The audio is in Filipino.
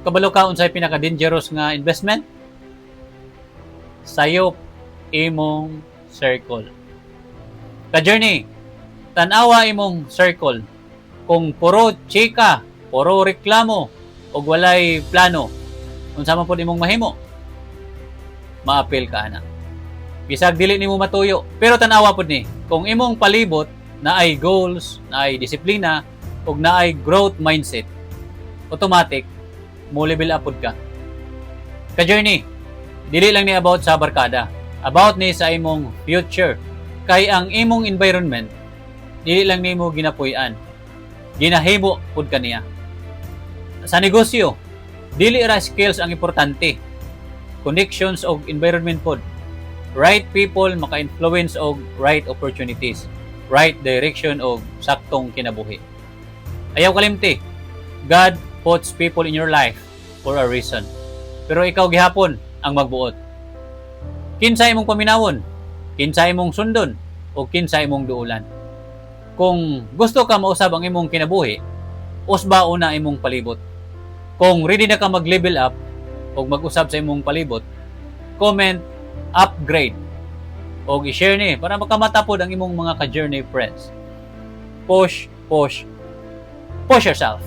kabalo ka unsay pinaka-dangerous nga investment? Sayop imong circle. Ka-journey, tanawa imong circle. Kung puro chika, puro reklamo, o walay plano, unsa man pud imong mahimo, maapil ka ana. Bisag dili nimo matuyo, pero tanawa pud ni, kung imong palibot na ay goals, na ay disiplina, ug na ay growth mindset, automatic mo level up pud ka. Ka-journey, dili lang ni about sa barkada, about ni sa imong future. Kay ang imong environment dili lang nimo ginapuy-an, ginahimo pud kaniya. Sa negosyo, dili ra skills ang importante, connections og environment pod. Right people maka-influence og right opportunities, right direction og saktong kinabuhi. Ayaw kalimti, God puts people in your life for a reason. Pero ikaw gihapon ang magbuot. Kinsa imong paminawon, kinsa imong sundon, o kinsa imong duulan. Kung gusto ka mausab ang imong kinabuhi, usba una imong palibot. Kung ready na ka mag-level up o mag-usab sa imong palibot, comment, upgrade, o i-share ni para makamatapod ang imong mga ka-journey friends. Push yourself.